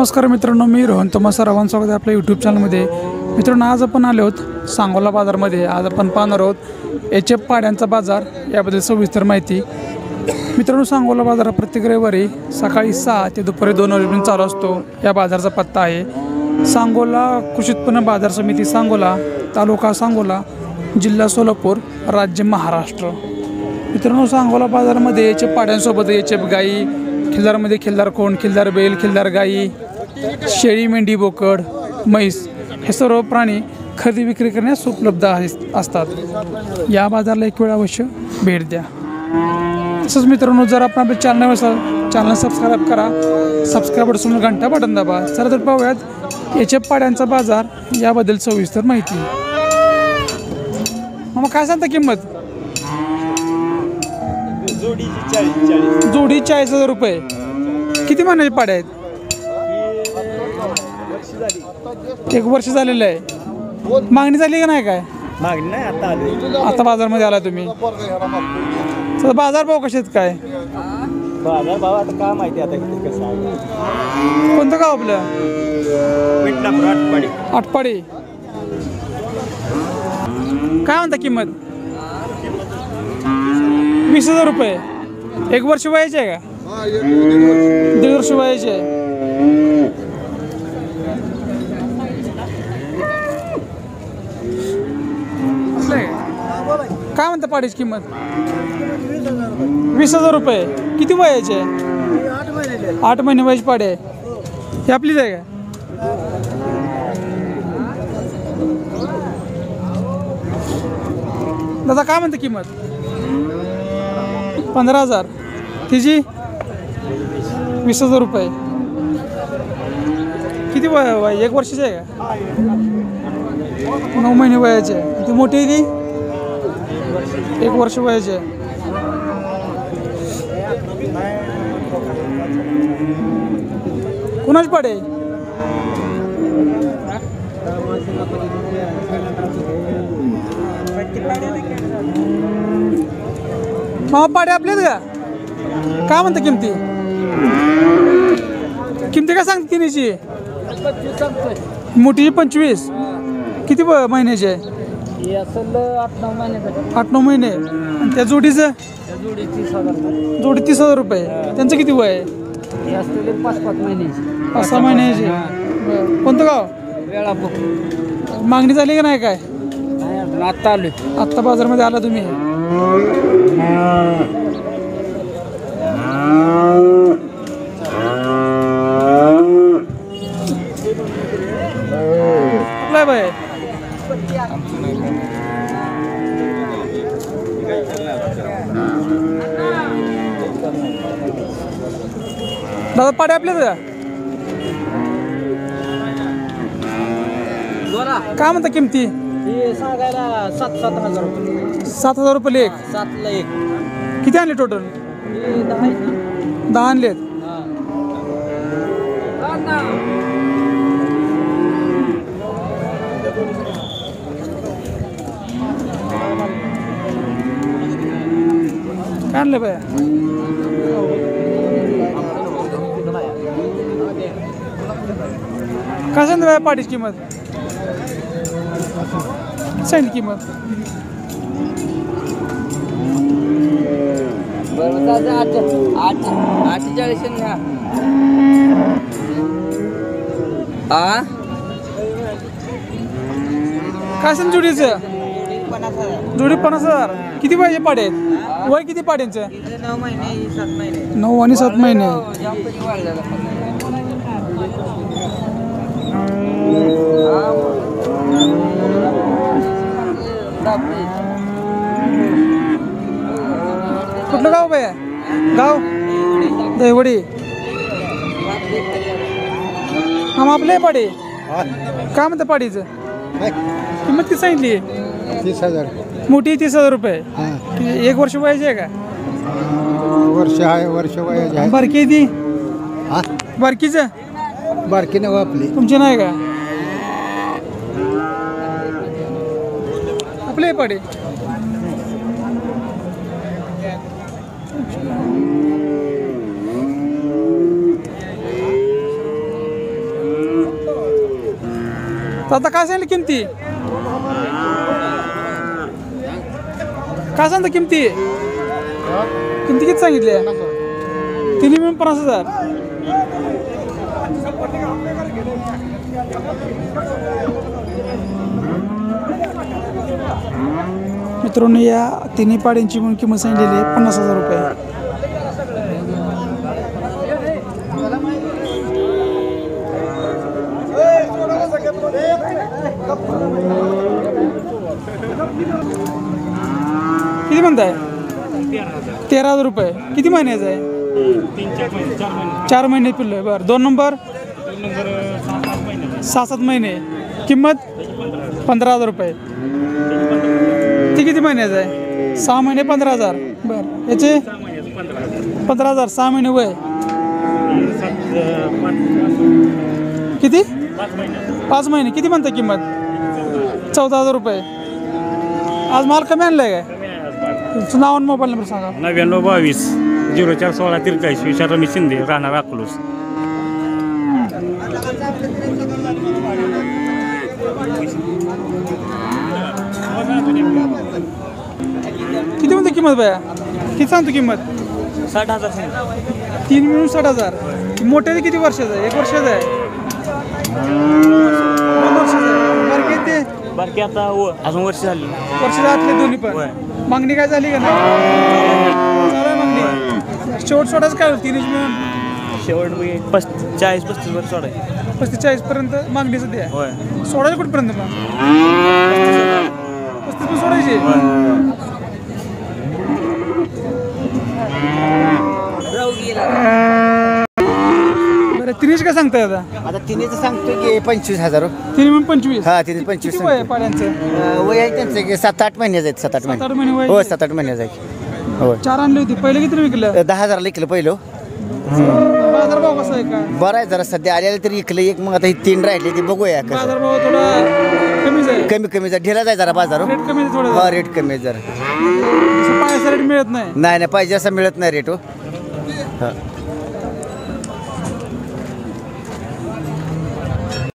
नमस्कार मित्रांनो, मी रोहन तुम्हा सर्वांचं स्वागत आहे आपल्या यूट्यूब चॅनलमध्ये। मित्रांनो, आज आपण आलो आहोत सांगोला बाजारमध्ये। आज आपण पाहणार आहोत एच.एफ. पाड्यांचा बाजार, याबद्दल सविस्तर माहिती। मित्रांनो, सांगोला बाजार प्रत्येक रविवारी सकाळी 6 ते दुपारी 2 वाजेपर्यंत चालू असतो। या बाजाराचा पत्ता आहे सांगोला कृषी उत्पन्न बाजार समिती, सांगोला, तालुका सांगोला, जिल्हा सोलापूर, राज्य महाराष्ट्र। मित्रांनो, सांगोला बाजारामध्ये एच.एफ. पाड्यांसोबत एच.एफ. गाई, खिल्लारमध्ये खिल्लार कोंड, खिल्लार बैल, खिल्लार गाई, शेळी, मेंढी, बोकड, म्हैस हे सर्व प्राणी खरेदी विक्री करण्यास उपलब्ध असतात। या बाजाराला एक वेळ अवश्य भेट द्या। तसंच मित्रांनो, जर आपण आपल्या चॅनलवर असाल, चॅनल सबस्क्राईब करा, सबस्क्राईब बटन घंटा बटन दाबा। चला तर पाहूयात एच.एफ. पाड्यांचा बाजार, याबद्दल सविस्तर माहिती। मग काय सांगता किंमत? जोडी 40,000 रुपये। किती महिन्याचे पाड्या आहेत? 1 वर्ष झालेलं आहे। मागणी झाली का नाही? काय मागणी नाही, आता आले, आता बाजारमध्ये आला तुम्ही। तर बाजार भाव कसे आहेत? काय बाजार भाव आता काय माहिती आता किती कसं आहे। कोणतं गाव आपलं? आटपाडी। आटपाडी। काय म्हणता किंमत? 20,000 रुपये। 1 वर्ष वयाचे आहे का? 1.5 वर्ष वयाचे आहे। काय म्हणता पाडीची किंमत? 20,000 रुपये। किती वयाचे आहे? 8 महिने वयाची पाडी आहे। ही आपलीच आहे का? दादा, काय म्हणता किंमत? 15,000। तिची 20,000 रुपये। किती वय? 1 वर्षाची आहे का? 9 महिने वयाचे आहे। ती मोठी आहे ती? 1 वर्ष वयाचे आहे। कुणाची पाडे? मामा, पाडे आपल्यात का? काय म्हणता किमती? किमती काय सांगते तिन्हीची? मोठीची 25। किती महिन्याची आहे? 8-9 महिने। आणि त्या जोडीचं? जोडी 30,000 रुपये। त्यांचं किती वय आहे? 5-6 महिन्याची। कोणतं गाव? मागणी झाली का नाही? काय आता आलोय, आत्ता बाजारमध्ये आला तुम्ही? कुठला बाय? दादा, पाड्या आपल्याच का? काय म्हणता किमती? सांगायला 7,000 रुपये। 7,000 रुपये लेख। 7ला 1। किती आणले टोटल? 10 आणलेत। काय आणले बाया? काय सांगते बाया पाडीची किंमत? सांगितली किंमत? 48 काय सांग जोडीचं? जोडी 50,000। किती वयाचे पाडे आहेत? वय किती पाड्यांचं? 9 आणि 7 महिने। कुठलं गाव बाया? गाव दहिवडी। हा, आपलं आहे पाडी। काय म्हणतं पाडीचं? किंमत किती सांगितली? 30,000। मोठी 30,000 रुपये। 1 वर्ष वयाची आहे का? वर्ष आहे, वर्ष वयाची आहे। बारकी आहे ती? हा, बारकीचं? बारकी नव आपली। तुमची नाही का? आपले पाडे। तर आता काय सांगितलं किमती काय सांगता किमती किमती किती सांगितले तिन्ही मिळून 50,000 मित्रांनो या तिन्ही पाड्यांची म्हणून किंमत सांगितलेली आहे 50,000 रुपये किती म्हणताय 13,000 रुपये किती महिन्याचं आहे 4 महिने पिल्लं आहे बरं 2 नंबर 6-7 महिने किंमत 15,000 रुपये ती किती महिन्याचं आहे 6 महिने 15,000 बरं याचे 15,000 6 महिने वय किती 5 महिने किती म्हणता किंमत 14,000 रुपये आज माल कमी आणलाय काय तुमचं नाव आणि मोबाईल नंबर सांगा 9922 0416 43 विशाल रमेश शिंदे राहणार अकलूस किती म्हणतो किंमत बाया किती सांगतो किंमत 60,000 3 मिळून 60,000 मोठ्याने किती वर्षाचं आहे 1 वर्षाचं आहे 2 वर्षाचं आहे बारकी आहे ते बारकी आता अजून वर्ष झाली वर्षाच्या आतले दोन्ही पण मागणी काय झाली का नाही चालू आहे मागणी शेवट सोडाच काय होईल 3 मिळून शेवट 40-35 वर्ष सोडाय 35-40 पर्यंत मागणीचं द्या होय सोडायचं कुठपर्यंत मग 35 पण सोडायची बरं 30 काय सांगताय आता आता तिन्हीचं सांगतो की 25,000 3 मिळून 25 हा तिने किती 25 वय आहे पाड्यांचं वय आहे त्यांचं की 7-8 महिन्याचं आहेत 7-8 7-8 महिने महिने वय हो 7-8 महिन्याचं आहे हो 4 आणली होती पहिले किती विकलं 10,000ला इकलं पहिलं बाजार भाव कसा आहे काय बरं आहे जरा सध्या आलेलं तरी इकलं एक मग आता ही 3 राहिली ती बघूया कसं बाजार भाव थोडा कमीच आहे कमी जरा ढिला जाय जरा बाजार रेट कमी आहे थोडा हा रेट कमी आहे जरा पायाचा रेट मिळत नाही नाही पाहिजे असं मिळत नाही रेट हो हा